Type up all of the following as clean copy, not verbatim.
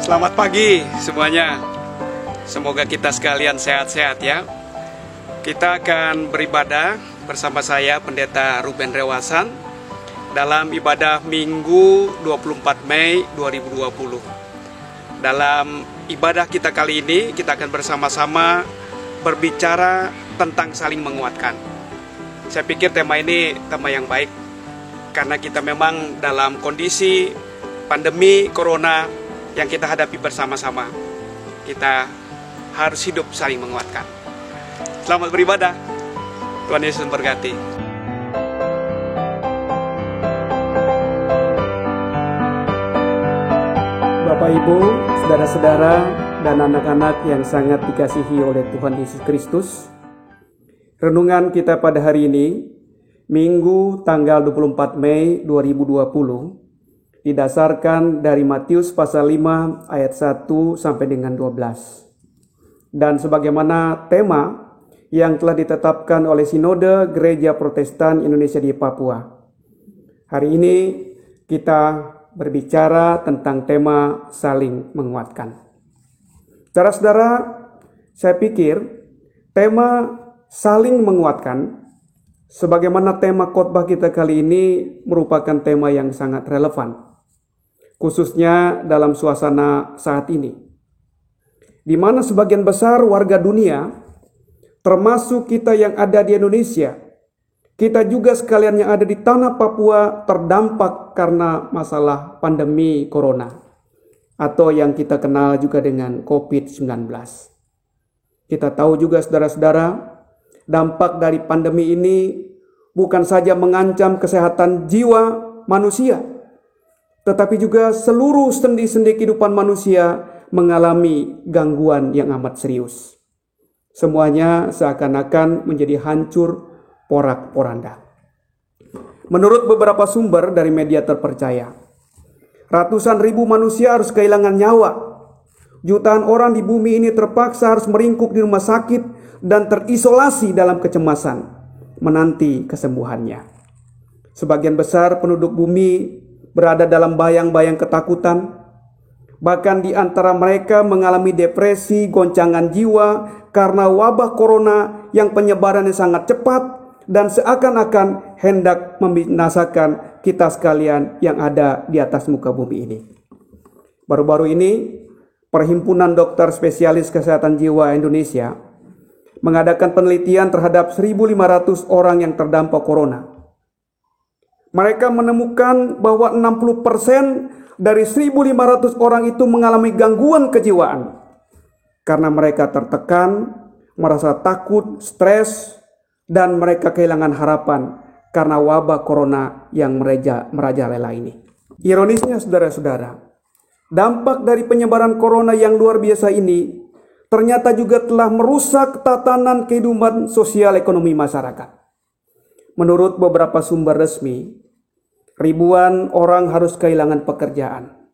Selamat pagi semuanya. Semoga kita sekalian sehat-sehat ya. Kita akan beribadah bersama saya Pendeta Ruben Rewasan dalam ibadah Minggu 24 Mei 2020. Dalam ibadah kita kali ini kita akan bersama-sama berbicara tentang saling menguatkan. Saya pikir tema ini tema yang baik karena kita memang dalam kondisi pandemi corona yang kita hadapi bersama-sama. Kita harus hidup saling menguatkan. Selamat beribadah. Tuhan Yesus memberkati. Bapak Ibu, saudara-saudara, dan anak-anak yang sangat dikasihi oleh Tuhan Yesus Kristus. Renungan kita pada hari ini, Minggu tanggal 24 Mei 2020, didasarkan dari Matius pasal 5 ayat 1 sampai dengan 12. Dan sebagaimana tema yang telah ditetapkan oleh Sinode Gereja Protestan Indonesia di Papua. Hari ini kita berbicara tentang tema saling menguatkan. Saudara-saudara, saya pikir tema saling menguatkan sebagaimana tema khotbah kita kali ini merupakan tema yang sangat relevan. Khususnya dalam suasana saat ini, di mana sebagian besar warga dunia, termasuk kita yang ada di Indonesia, kita juga sekalian yang ada di tanah Papua terdampak karena masalah pandemi corona, atau yang kita kenal juga dengan COVID-19. Kita tahu juga saudara-saudara, dampak dari pandemi ini bukan saja mengancam kesehatan jiwa manusia, tetapi juga seluruh sendi-sendi kehidupan manusia mengalami gangguan yang amat serius. Semuanya seakan-akan menjadi hancur porak-poranda. Menurut beberapa sumber dari media terpercaya, ratusan ribu manusia harus kehilangan nyawa. Jutaan orang di bumi ini terpaksa harus meringkuk di rumah sakit dan terisolasi dalam kecemasan, menanti kesembuhannya. Sebagian besar penduduk bumi berada dalam bayang-bayang ketakutan. Bahkan di antara mereka mengalami depresi, goncangan jiwa karena wabah corona yang penyebarannya sangat cepat dan seakan-akan hendak membinasakan kita sekalian yang ada di atas muka bumi ini. Baru-baru ini, Perhimpunan Dokter Spesialis Kesehatan Jiwa Indonesia mengadakan penelitian terhadap 1.500 orang yang terdampak corona. Mereka menemukan bahwa 60% dari 1.500 orang itu mengalami gangguan kejiwaan karena mereka tertekan, merasa takut, stres, dan mereka kehilangan harapan karena wabah corona yang merajalela ini. Ironisnya saudara-saudara, dampak dari penyebaran corona yang luar biasa ini ternyata juga telah merusak tatanan kehidupan sosial ekonomi masyarakat. Menurut beberapa sumber resmi, ribuan orang harus kehilangan pekerjaan.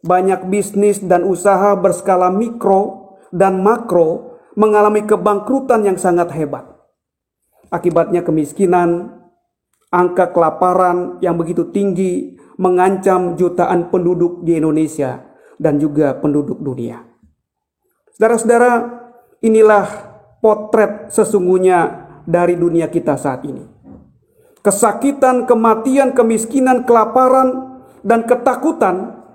Banyak bisnis dan usaha berskala mikro dan makro mengalami kebangkrutan yang sangat hebat. Akibatnya kemiskinan, angka kelaparan yang begitu tinggi mengancam jutaan penduduk di Indonesia dan juga penduduk dunia. Saudara-saudara, inilah potret sesungguhnya dari dunia kita saat ini. Kesakitan, kematian, kemiskinan, kelaparan, dan ketakutan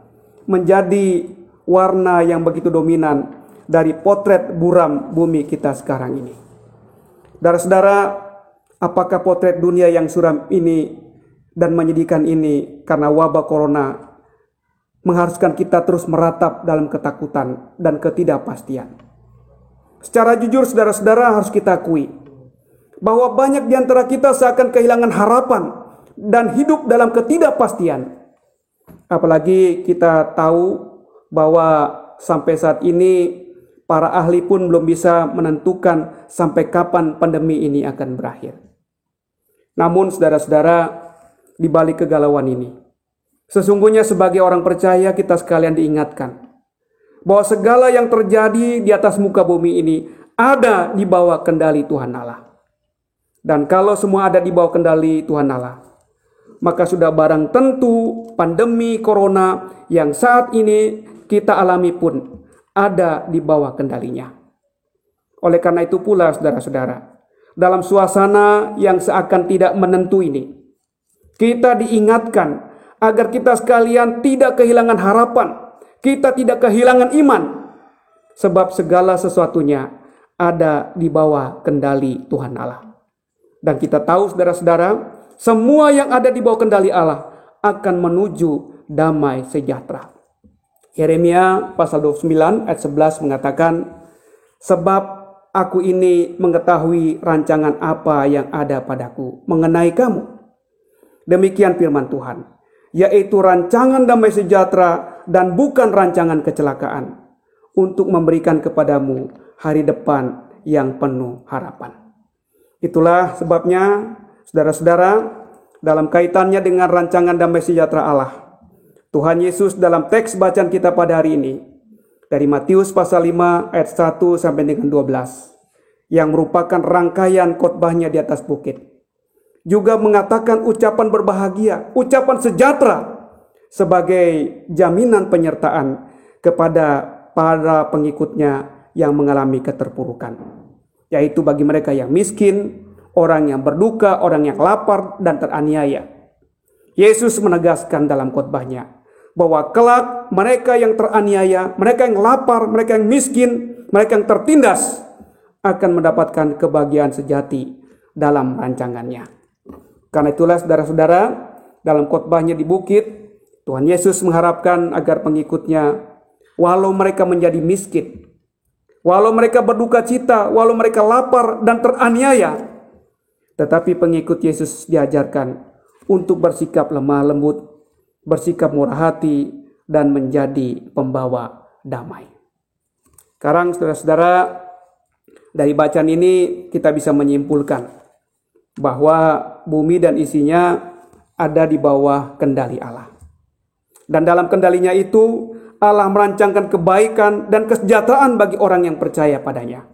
menjadi warna yang begitu dominan dari potret buram bumi kita sekarang ini. Saudara-saudara, apakah potret dunia yang suram ini dan menyedihkan ini karena wabah corona mengharuskan kita terus meratap dalam ketakutan dan ketidakpastian? Secara jujur saudara-saudara harus kita akui bahwa banyak di antara kita seakan kehilangan harapan dan hidup dalam ketidakpastian. Apalagi kita tahu bahwa sampai saat ini para ahli pun belum bisa menentukan sampai kapan pandemi ini akan berakhir. Namun saudara-saudara, di balik kegalauan ini, sesungguhnya sebagai orang percaya kita sekalian diingatkan bahwa segala yang terjadi di atas muka bumi ini ada di bawah kendali Tuhan Allah. Dan kalau semua ada di bawah kendali Tuhan Allah, maka sudah barang tentu pandemi corona yang saat ini kita alami pun ada di bawah kendalinya. Oleh karena itu pula saudara-saudara, dalam suasana yang seakan tidak menentu ini, kita diingatkan agar kita sekalian tidak kehilangan harapan, kita tidak kehilangan iman, sebab segala sesuatunya ada di bawah kendali Tuhan Allah. Dan kita tahu saudara-saudara, semua yang ada di bawah kendali Allah akan menuju damai sejahtera. Yeremia pasal 29 ayat 11 mengatakan, sebab aku ini mengetahui rancangan apa yang ada padaku mengenai kamu. Demikian firman Tuhan, yaitu rancangan damai sejahtera dan bukan rancangan kecelakaan, untuk memberikan kepadamu hari depan yang penuh harapan. Itulah sebabnya, saudara-saudara, dalam kaitannya dengan rancangan damai sejahtera Allah, Tuhan Yesus dalam teks bacaan kita pada hari ini, dari Matius pasal 5 ayat 1 sampai dengan 12, yang merupakan rangkaian khotbahnya di atas bukit, juga mengatakan ucapan berbahagia, ucapan sejahtera sebagai jaminan penyertaan kepada para pengikutnya yang mengalami keterpurukan, yaitu bagi mereka yang miskin, orang yang berduka, orang yang lapar dan teraniaya. Yesus menegaskan dalam khotbahnya bahwa kelak mereka yang teraniaya, mereka yang lapar, mereka yang miskin, mereka yang tertindas akan mendapatkan kebahagiaan sejati dalam rancangannya. Karena itulah saudara-saudara, dalam khotbahnya di bukit, Tuhan Yesus mengharapkan agar pengikutnya, walau mereka menjadi miskin, walau mereka berduka cita, walau mereka lapar dan teraniaya, tetapi pengikut Yesus diajarkan untuk bersikap lemah lembut, bersikap murah hati, dan menjadi pembawa damai. Sekarang saudara-saudara, dari bacaan ini kita bisa menyimpulkan bahwa bumi dan isinya ada di bawah kendali Allah. Dan dalam kendalinya itu, Allah merancangkan kebaikan dan kesejahteraan bagi orang yang percaya padanya.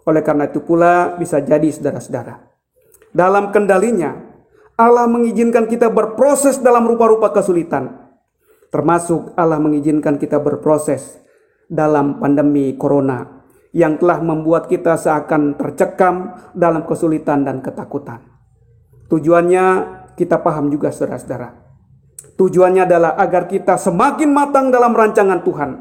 Oleh karena itu pula bisa jadi saudara-saudara, dalam kendalinya Allah mengizinkan kita berproses dalam rupa-rupa kesulitan. Termasuk Allah mengizinkan kita berproses dalam pandemi corona yang telah membuat kita seakan tercekam dalam kesulitan dan ketakutan. Tujuannya kita paham juga saudara-saudara. Tujuannya adalah agar kita semakin matang dalam rancangan Tuhan.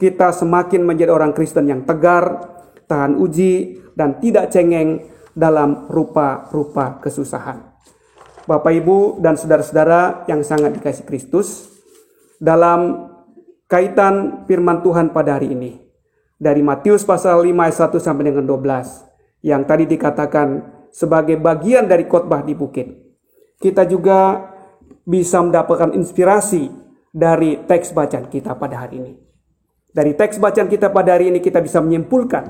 Kita semakin menjadi orang Kristen yang tegar, tahan uji, dan tidak cengeng dalam rupa-rupa kesusahan. Bapak, Ibu, dan saudara-saudara yang sangat dikasihi Kristus, dalam kaitan firman Tuhan pada hari ini, dari Matius pasal 5 ayat 1 sampai dengan 12, yang tadi dikatakan sebagai bagian dari khotbah di bukit, kita juga bisa mendapatkan inspirasi dari teks bacaan kita pada hari ini. Dari teks bacaan kita pada hari ini kita bisa menyimpulkan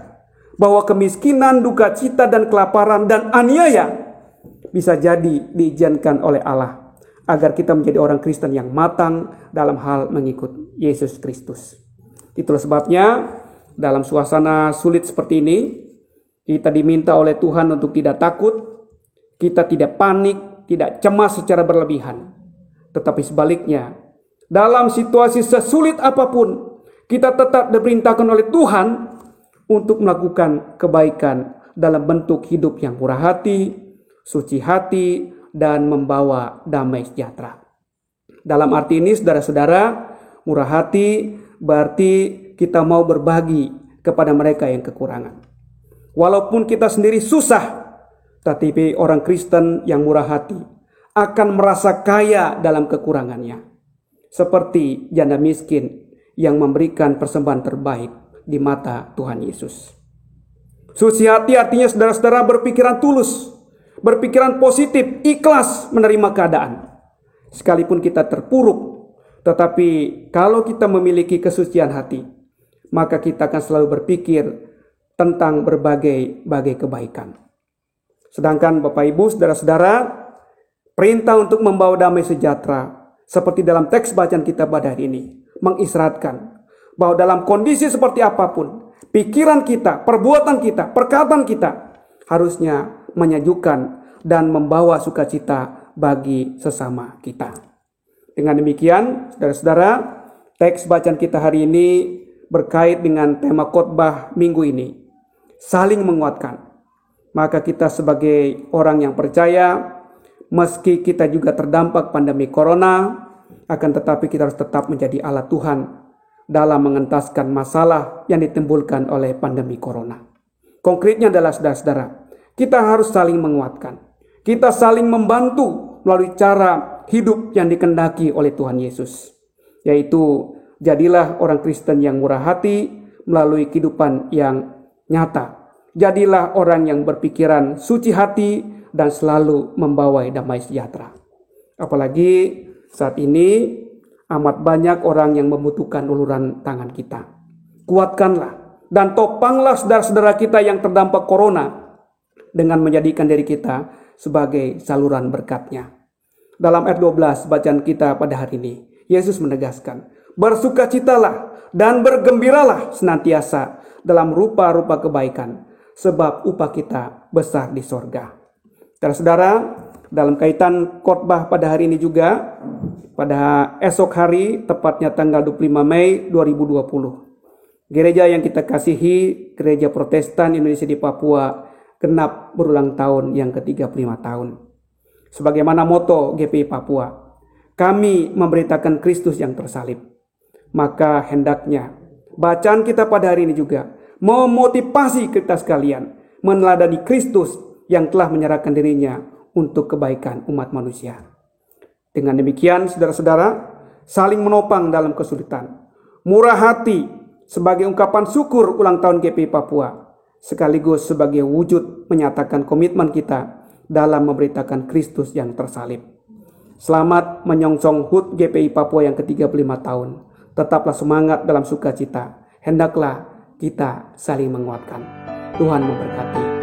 bahwa kemiskinan, duka cita, dan kelaparan, dan aniaya bisa jadi diizinkan oleh Allah agar kita menjadi orang Kristen yang matang dalam hal mengikut Yesus Kristus. Itulah sebabnya dalam suasana sulit seperti ini, kita diminta oleh Tuhan untuk tidak takut, kita tidak panik, tidak cemas secara berlebihan. Tetapi sebaliknya, dalam situasi sesulit apapun, kita tetap diperintahkan oleh Tuhan untuk melakukan kebaikan dalam bentuk hidup yang murah hati, suci hati, dan membawa damai sejahtera. Dalam arti ini, saudara-saudara, murah hati berarti kita mau berbagi kepada mereka yang kekurangan. Walaupun kita sendiri susah, tetapi orang Kristen yang murah hati akan merasa kaya dalam kekurangannya. Seperti janda miskin yang memberikan persembahan terbaik di mata Tuhan Yesus. Suci hati artinya saudara-saudara berpikiran tulus, berpikiran positif, ikhlas menerima keadaan. Sekalipun kita terpuruk, tetapi kalau kita memiliki kesucian hati, maka kita akan selalu berpikir tentang berbagai kebaikan. Sedangkan Bapak Ibu, saudara-saudara, perintah untuk membawa damai sejahtera, seperti dalam teks bacaan kita pada hari ini, mengisyaratkan bahwa dalam kondisi seperti apapun, pikiran kita, perbuatan kita, perkataan kita harusnya menyejukkan dan membawa sukacita bagi sesama kita. Dengan demikian, saudara-saudara, Teks bacaan kita hari ini berkait dengan tema khotbah minggu ini, saling menguatkan. Maka kita sebagai orang yang percaya, meski kita juga terdampak pandemi corona, akan tetapi kita harus tetap menjadi alat Tuhan dalam mengentaskan masalah yang ditimbulkan oleh pandemi corona. Konkretnya adalah saudara-saudara, kita harus saling menguatkan. Kita saling membantu melalui cara hidup yang dikehendaki oleh Tuhan Yesus. Yaitu, jadilah orang Kristen yang murah hati melalui kehidupan yang nyata. Jadilah orang yang berpikiran suci hati dan selalu membawa damai sejahtera. Apalagi saat ini amat banyak orang yang membutuhkan uluran tangan kita. Kuatkanlah dan topanglah saudara-saudara kita yang terdampak corona dengan menjadikan diri kita sebagai saluran berkat-Nya. Dalam ayat 12 bacaan kita pada hari ini, Yesus menegaskan, bersukacitalah dan bergembiralah senantiasa dalam rupa-rupa kebaikan, sebab upah kita besar di sorga. Saudara, dalam kaitan khotbah pada hari ini juga, pada esok hari, tepatnya tanggal 25 Mei 2020, gereja yang kita kasihi, Gereja Protestan Indonesia di Papua, genap berulang tahun yang ke-35 tahun. Sebagaimana moto GPI Papua, kami memberitakan Kristus yang tersalib. Maka hendaknya bacaan kita pada hari ini juga memotivasi kita sekalian meneladani Kristus yang telah menyerahkan dirinya untuk kebaikan umat manusia. Dengan demikian, saudara-saudara, saling menopang dalam kesulitan. Murah hati sebagai ungkapan syukur ulang tahun GPI Papua, sekaligus sebagai wujud menyatakan komitmen kita dalam memberitakan Kristus yang tersalib. Selamat menyongsong HUT GPI Papua yang ke-35 tahun. Tetaplah semangat dalam sukacita. Hendaklah kita saling menguatkan. Tuhan memberkati.